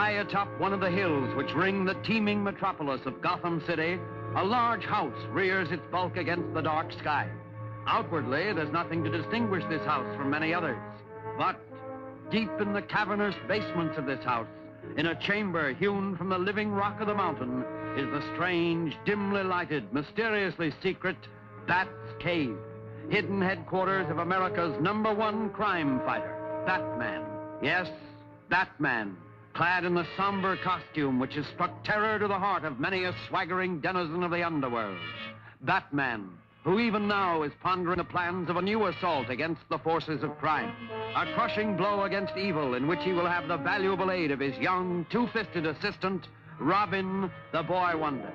High atop one of the hills which ring the teeming metropolis of Gotham City, a large house rears its bulk against the dark sky. Outwardly, there's nothing to distinguish this house from many others. But deep in the cavernous basements of this house, in a chamber hewn from the living rock of the mountain, is the strange, dimly lighted, mysteriously secret Bat's Cave, hidden headquarters of America's #1 crime fighter, Batman. Yes, Batman, clad in the somber costume which has struck terror to the heart of many a swaggering denizen of the underworld. Batman, who even now is pondering the plans of a new assault against the forces of crime. A crushing blow against evil in which he will have the valuable aid of his young, two-fisted assistant, Robin, the Boy Wonder.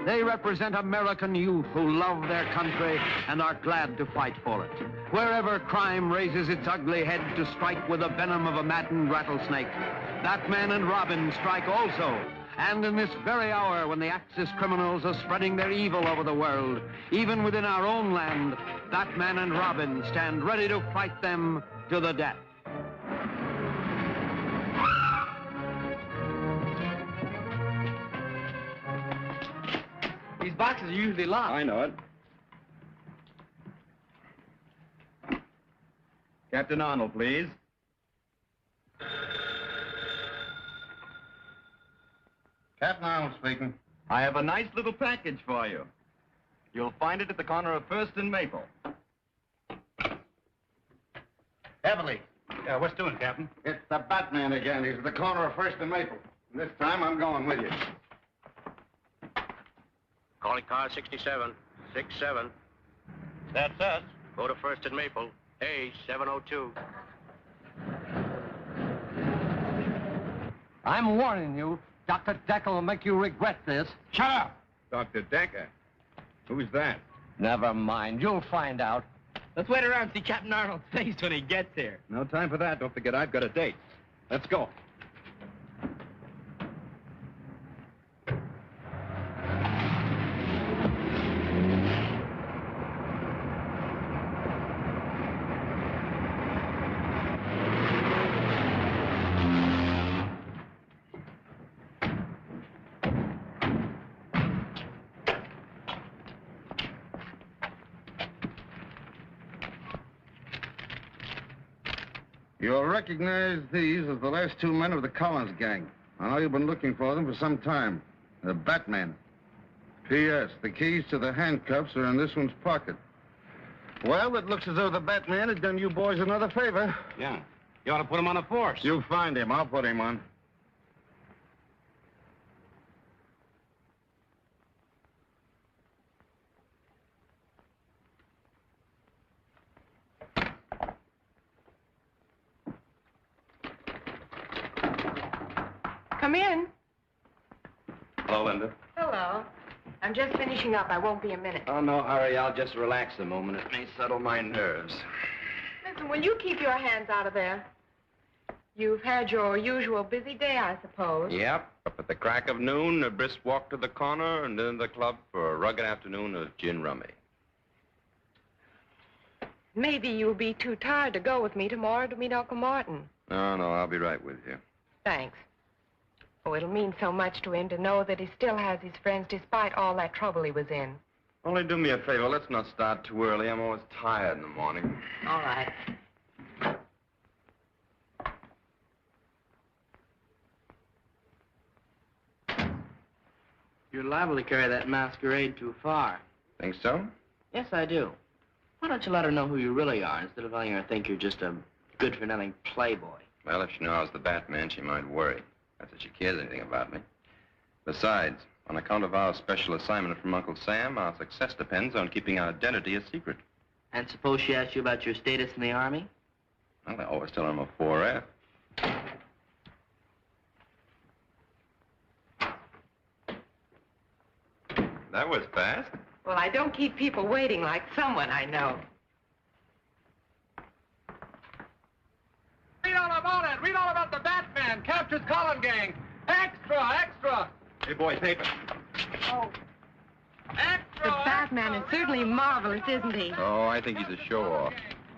They represent American youth who love their country and are glad to fight for it. Wherever crime raises its ugly head to strike with the venom of a maddened rattlesnake, Batman and Robin strike also. And in this very hour when the Axis criminals are spreading their evil over the world, even within our own land, Batman and Robin stand ready to fight them to the death. These boxes are usually locked. I know it. Captain Arnold, please. Captain Arnold speaking. I have a nice little package for you. You'll find it at the corner of First and Maple. Heavily. Yeah, what's doing, Captain? It's the Batman again. He's at the corner of First and Maple. And this time, I'm going with you. Calling car 67. 67. That's us. Go to First and Maple. A702. I'm warning you. Dr. Decker will make you regret this. Shut up! Dr. Decker? Who's that? Never mind. You'll find out. Let's wait around and see Captain Arnold's face when he gets here. No time for that. Don't forget, I've got a date. Let's go. You'll recognize these as the last two men of the Collins gang. I know you've been looking for them for some time. They're Batman. P.S. The keys to the handcuffs are in this one's pocket. Well, it looks as though the Batman has done you boys another favor. Yeah. You ought to put him on a force. You find him. I'll put him on. Come in. Hello, Linda. Hello. I'm just finishing up. I won't be a minute. Oh, no hurry. I'll just relax a moment. It may settle my nerves. Listen, will you keep your hands out of there? You've had your usual busy day, I suppose. Yep. Up at the crack of noon, a brisk walk to the corner, and then the club for a rugged afternoon of gin rummy. Maybe you'll be too tired to go with me tomorrow to meet Uncle Martin. No, I'll be right with you. Thanks. Oh, it'll mean so much to him to know that he still has his friends despite all that trouble he was in. Only do me a favor. Let's not start too early. I'm always tired in the morning. All right. You're liable to carry that masquerade too far. Think so? Yes, I do. Why don't you let her know who you really are instead of letting her think you're just a good-for-nothing playboy? Well, if she knew I was the Batman, she might worry. Not that she cares anything about me. Besides, on account of our special assignment from Uncle Sam, our success depends on keeping our identity a secret. And suppose she asks you about your status in the Army? Well, I always tell her I'm a 4F. That was fast. Well, I don't keep people waiting like someone I know. Read all about it. Read all about the Batman. Captures Collin gang. Extra, extra. Hey, boys, paper. Oh. Extra. The Batman is certainly marvelous, isn't he? Oh, I think he's a show-off.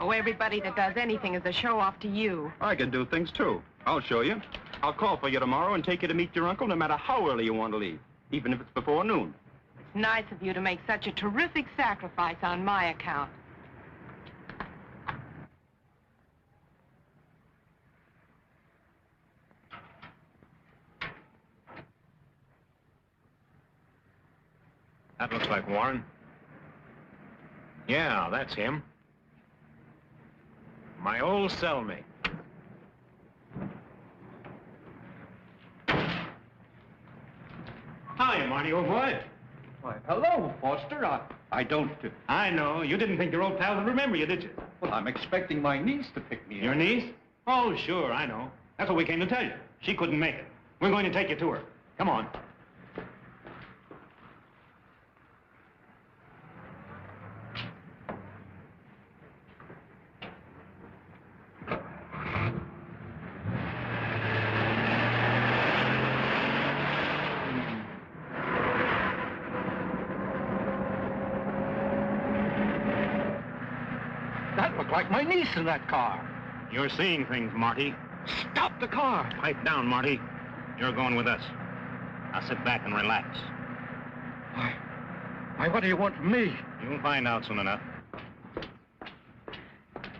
Oh, everybody that does anything is a show-off to you. I can do things, too. I'll show you. I'll call for you tomorrow and take you to meet your uncle no matter how early you want to leave, even if it's before noon. It's nice of you to make such a terrific sacrifice on my account. That looks like Warren. Yeah, that's him. My old cellmate. Hi, Marty, old boy. Why, hello, Foster. I don't... I know. You didn't think your old pal would remember you, did you? Well, I'm expecting my niece to pick me up. Your niece? Oh, sure, I know. That's what we came to tell you. She couldn't make it. We're going to take you to her. Come on. That looked like my niece in that car. You're seeing things, Marty. Stop the car. Pipe down, Marty. You're going with us. Now sit back and relax. Why, what do you want from me? You'll find out soon enough.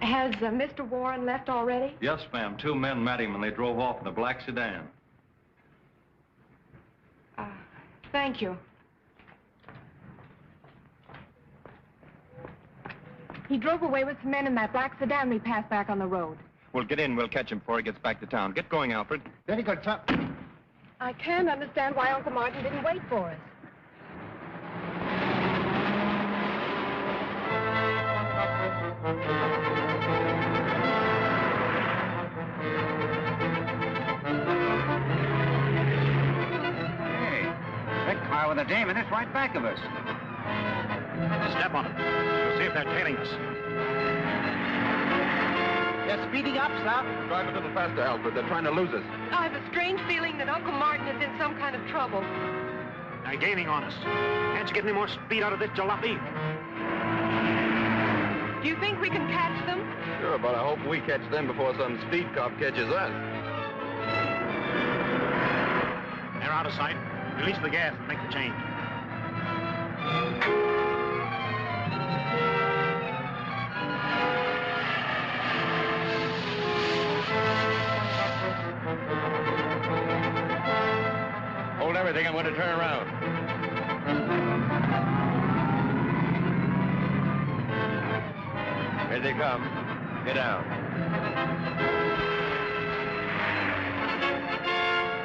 Has Mr. Warren left already? Yes, ma'am. 2 men met him and they drove off in a black sedan. Thank you. He drove away with some men in that black sedan we passed back on the road. We'll get in. We'll catch him before he gets back to town. Get going, Alfred. Very good, sir. I can't understand why Uncle Martin didn't wait for us. Hey, that car with a dame in it's right back of us. Step on it. We'll see if they're tailing us. They're speeding up, sir. Drive a little faster, Alfred. They're trying to lose us. I have a strange feeling that Uncle Martin is in some kind of trouble. They're gaining on us. Can't you get any more speed out of this jalopy? Do you think we can catch them? Sure, but I hope we catch them before some speed cop catches us. They're out of sight. Release the gas and make the change. Hold everything. I'm going to turn around. Here they come. Get down.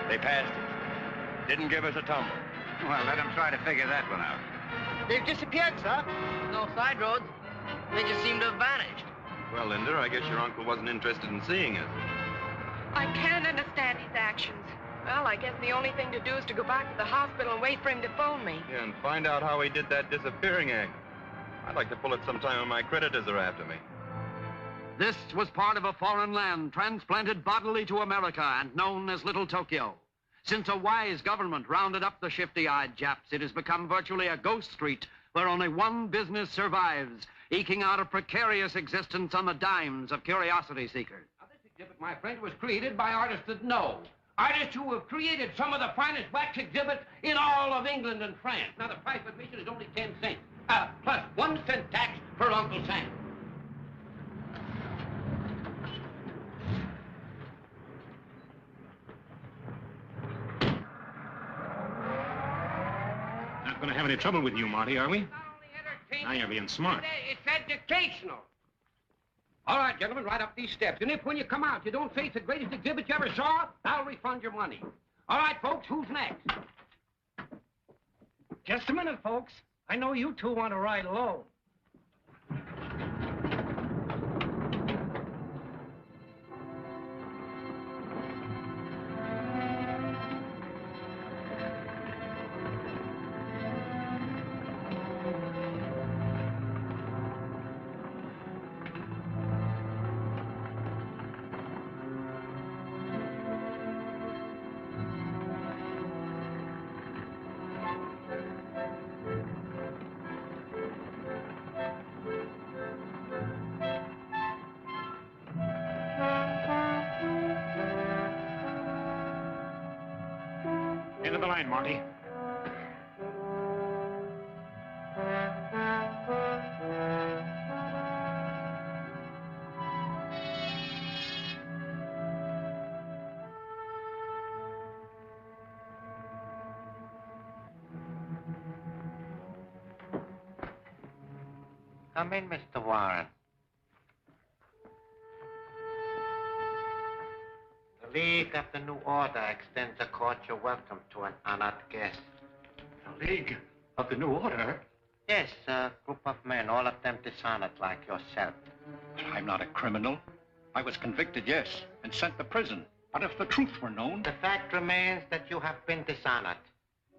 They passed us. Didn't give us a tumble. Well, let them try to figure that one out. They've disappeared, sir. No side roads. They just seem to have vanished. Well, Linda, I guess your uncle wasn't interested in seeing us. I can't understand his actions. Well, I guess the only thing to do is to go back to the hospital and wait for him to phone me. Yeah, and find out how he did that disappearing act. I'd like to pull it sometime when my creditors are after me. This was part of a foreign land transplanted bodily to America and known as Little Tokyo. Since a wise government rounded up the shifty-eyed Japs, it has become virtually a ghost street where only one business survives, eking out a precarious existence on the dimes of curiosity seekers. Now, this exhibit, my friend, was created by artists that know. Artists who have created some of the finest wax exhibits in all of England and France. Now, the price of admission is only 10 cents, plus 1 cent tax for Uncle Sam. Not going to have any trouble with you, Marty, are we? Not only entertaining, Now you're being smart. It's educational. All right, gentlemen, right up these steps. And if when you come out you don't say it's the greatest exhibit you ever saw, I'll refund your money. All right, folks, who's next? Just a minute, folks. I know you two want to ride alone. of the line, Marty. Come in, Mr. Warren. The League of the New Order extends a cordial welcome to an honored guest. The League of the New Order? Yes, a group of men, all of them dishonored like yourself. I'm not a criminal. I was convicted, yes, and sent to prison. But if the truth were known... The fact remains that you have been dishonored.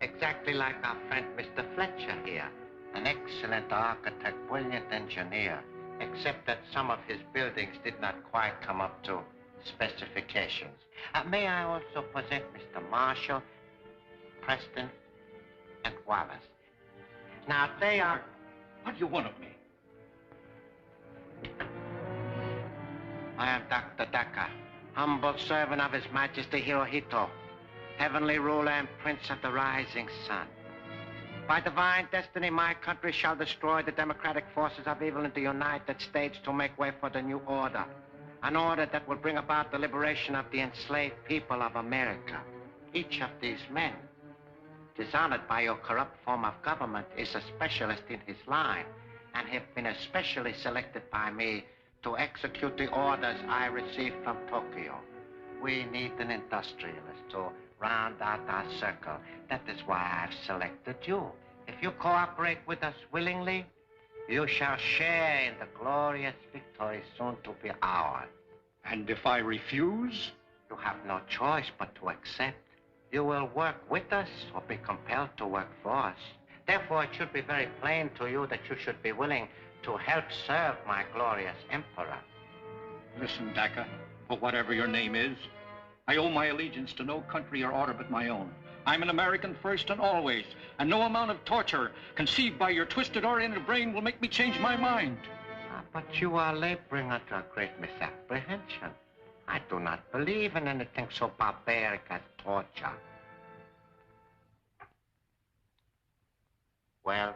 Exactly like our friend Mr. Fletcher here. An excellent architect, brilliant engineer, except that some of his buildings did not quite come up to specifications. May I also present Mr. Marshall, Preston, and Wallace. Now, they are... What do you want of me? I am Dr. Decker, humble servant of His Majesty Hirohito, heavenly ruler and prince of the rising sun. By divine destiny, my country shall destroy the democratic forces of evil in the United States to make way for the new order. An order that will bring about the liberation of the enslaved people of America. Each of these men, dishonored by your corrupt form of government, is a specialist in his line and have been especially selected by me to execute the orders I received from Tokyo. We need an industrialist to round out our circle. That is why I've selected you. If you cooperate with us willingly, you shall share in the glorious victory soon to be ours. And if I refuse? You have no choice but to accept. You will work with us or be compelled to work for us. Therefore, it should be very plain to you that you should be willing to help serve my glorious emperor. Listen, Dacca, for whatever your name is, I owe my allegiance to no country or order but my own. I'm an American first and always, and no amount of torture conceived by your twisted oriented brain will make me change my mind. But you are laboring under a great misapprehension. I do not believe in anything so barbaric as torture. Well,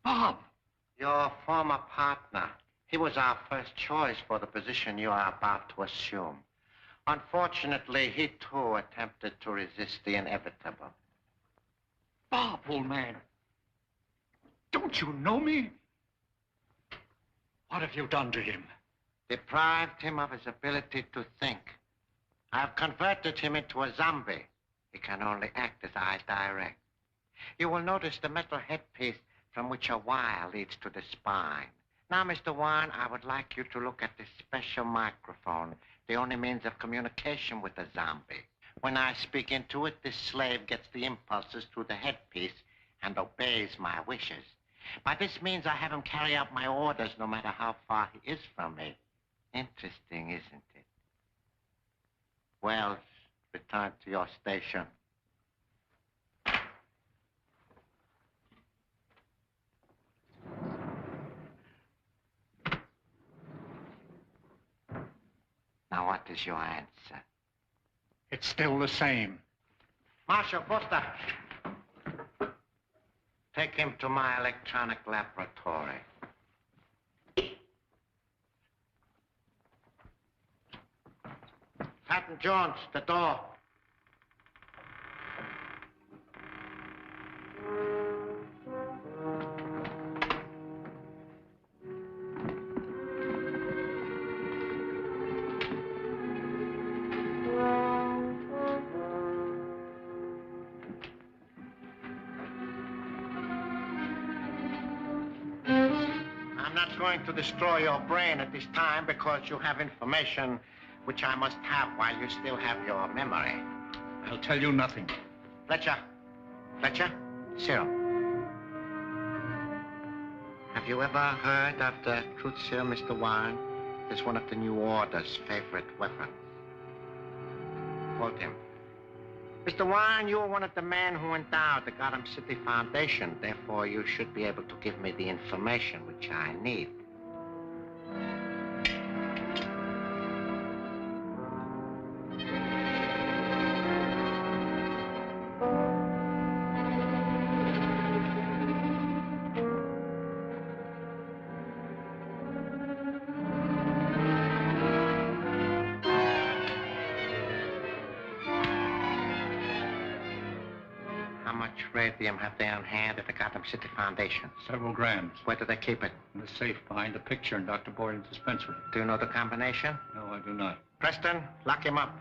Bob! Your former partner. He was our first choice for the position you are about to assume. Unfortunately, he too attempted to resist the inevitable. Bob, old man. Don't you know me? What have you done to him? Deprived him of his ability to think. I have converted him into a zombie. He can only act as I direct. You will notice the metal headpiece from which a wire leads to the spine. Now, Mr. Warren, I would like you to look at this special microphone, the only means of communication with a zombie. When I speak into it, this slave gets the impulses through the headpiece and obeys my wishes. By this means, I have him carry out my orders no matter how far he is from me. Interesting, isn't it? Wells, return to your station. Now, what is your answer? It's still the same. Marshal Foster, take him to my electronic laboratory. Patton Jones, the door. I'm not going to destroy your brain at this time because you have information which I must have while you still have your memory. I'll tell you nothing. Fletcher. Fletcher, serum. Have you ever heard of the truth serum, Mr. Warren? It's one of the New Order's favorite weapons. Hold him. Mr. Warren, you were one of the men who endowed the Gotham City Foundation. Therefore, you should be able to give me the information which I need. How much radium have they on hand at the Gotham City Foundation? Several grams. Where do they keep it? In the safe behind the picture in Dr. Borden's dispensary. Do you know the combination? No, I do not. Preston, lock him up.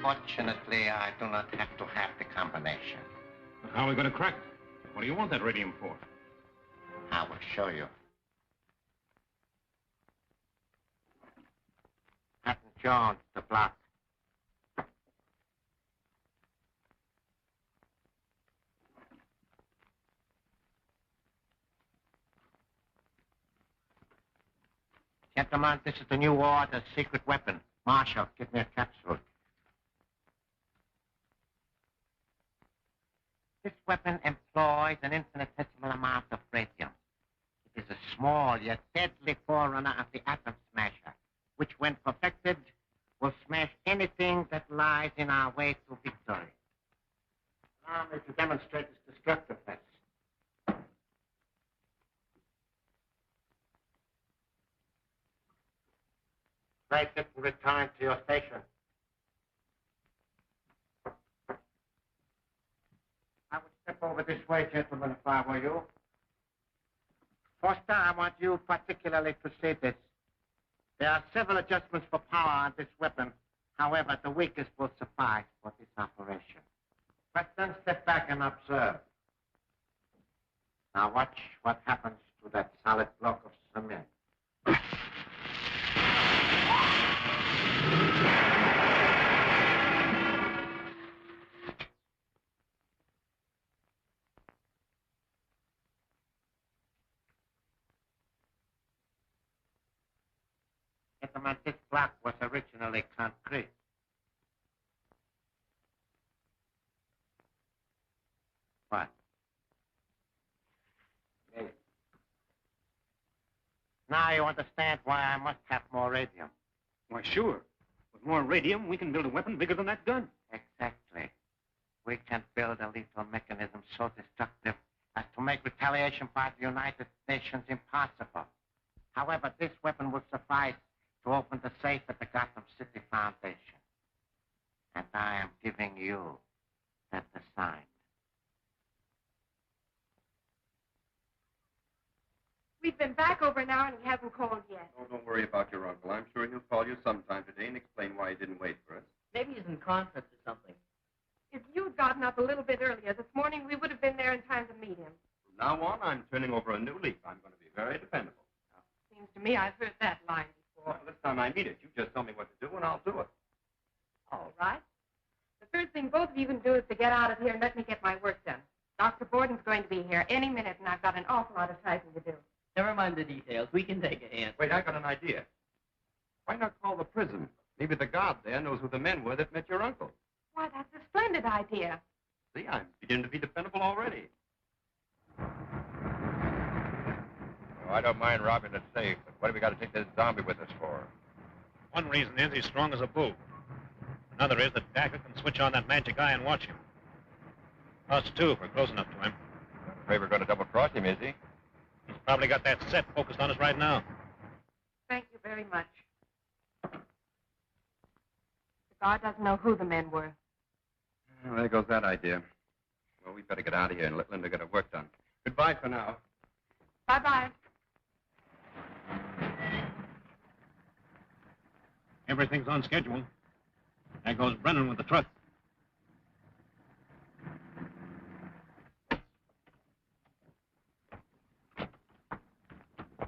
Fortunately, I do not have to have the combination. But how are we going to crack it? What do you want that radium for? I will show you. Captain Jones, the block. Gentlemen, this is the new order, secret weapon. Marshal, give me a capsule. This weapon employs an infinitesimal amount of radium. It is a small yet deadly forerunner of the atom smasher, which, when perfected, will smash anything that lies in our way to victory. Allow me to demonstrate its destructiveness. Place it and return to your station. I would step over this way, gentlemen, if I were you. Foster, I want you particularly to see this. There are several adjustments for power on this weapon. However, the weakest will suffice for this operation. Preston, step back and observe. Now watch what happens to that solid block of cement. Gentlemen, this block was originally concrete. What? Yes. Now you understand why I must have more radium. Why, sure. With more radium, we can build a weapon bigger than that gun. Exactly. We can build a lethal mechanism so destructive as to make retaliation by the United Nations impossible. However, this weapon will suffice to open the safe at the Gotham City Foundation. And I am giving you that assignment. We've been back over an hour and he hasn't called yet. Oh, don't worry about your uncle. I'm sure he'll call you sometime today and explain why he didn't wait for us. Maybe he's in conference or something. If you'd gotten up a little bit earlier this morning, we would have been there in time to meet him. From now on, I'm turning over a new leaf. I'm going to be very dependable. Seems to me I've heard that line before. Well, this time I mean it. You just tell me what to do and I'll do it. All right. The first thing both of you can do is to get out of here and let me get my work done. Dr. Borden's going to be here any minute, and I've got an awful lot of typing to do. Never mind the details. We can take a hand. Wait, I got an idea. Why not call the prison? Maybe the guard there knows who the men were that met your uncle. Why, that's a splendid idea. See, I'm beginning to be dependable already. Oh, I don't mind robbing the safe, but what have we got to take this zombie with us for? One reason is he's strong as a bull. Another is that Dacker can switch on that magic eye and watch him. Us, too, if we're close enough to him. I'm afraid we're going to double-cross him, is he? He's probably got that set focused on us right now. Thank you very much. The guard doesn't know who the men were. Well, there goes that idea. Well, we'd better get out of here and let Linda get her work done. Goodbye for now. Bye-bye. Everything's on schedule. There goes Brennan with the truck.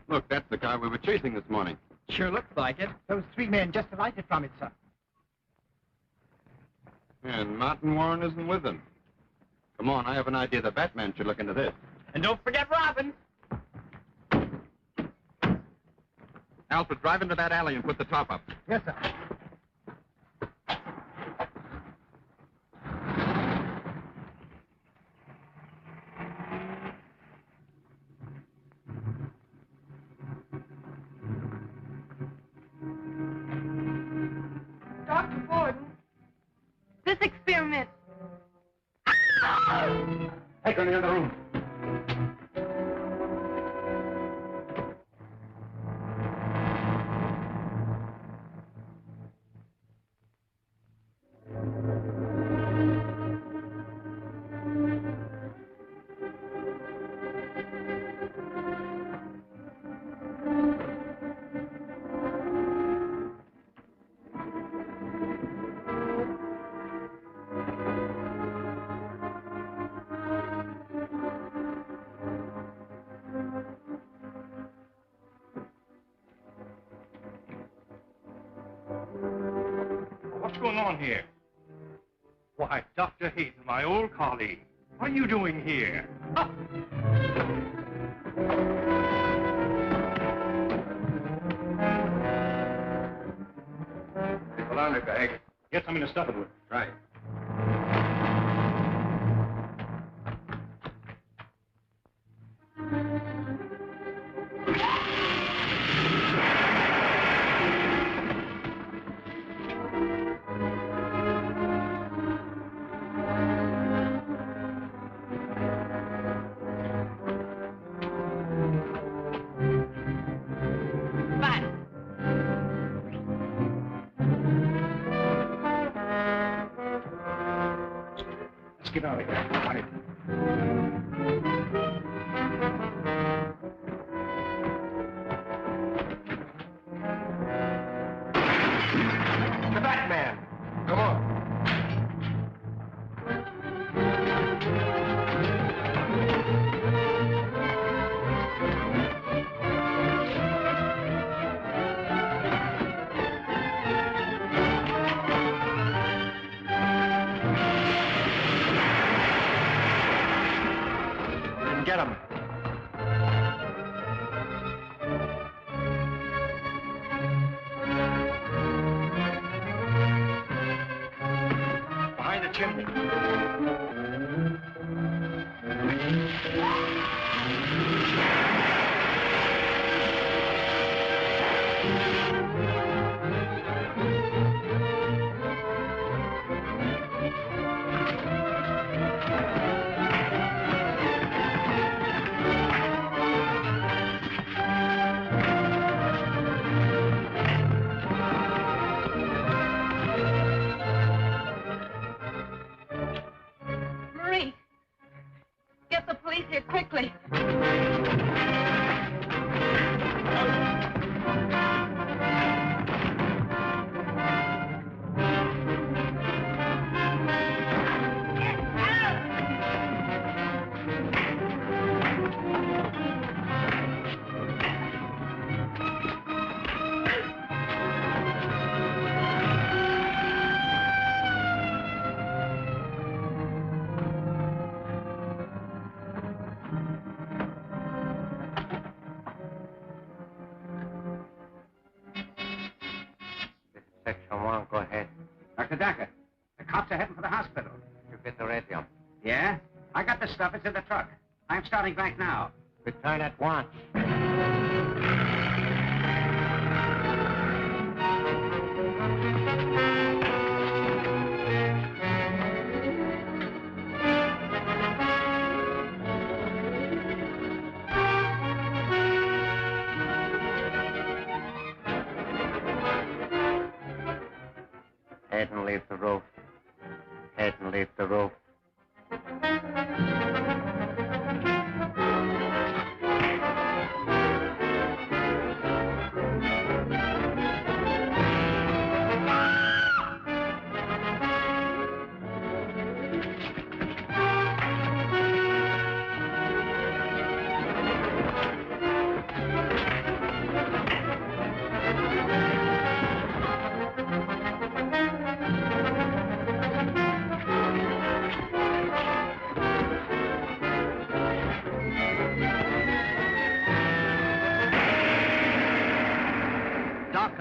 Look, that's the car we were chasing this morning. Sure looks like it. Those three men just alighted from it, sir. And Martin Warren isn't with them. Come on, I have an idea. The Batman should look into this. And don't forget Robin. Alfred, drive into that alley and put the top up. Yes, sir. Dr. Borden, this experiment. Take her in the other room. What's going on here? Why, Dr. Hayden, my old colleague. What are you doing here? Ah! The colander bag. Get something to stuff it with. Right. Let's get out of here. Right. The Batman. Come on. Get him. Behind the chimney. Marie, get the police here quickly. Section 1, go ahead. Dr. Dacker, the cops are heading for the hospital. You get the radio. Yeah? I got the stuff. It's in the truck. I'm starting back now. Return at once. Head and leave the roof. Head and leave the roof.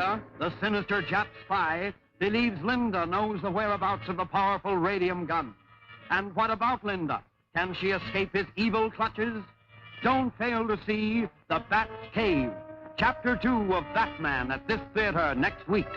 Dakota, the sinister Jap spy, believes Linda knows the whereabouts of the powerful radium gun. And what about Linda? Can she escape his evil clutches? Don't fail to see The Bat's Cave, Chapter 2 of Batman at this theater next week.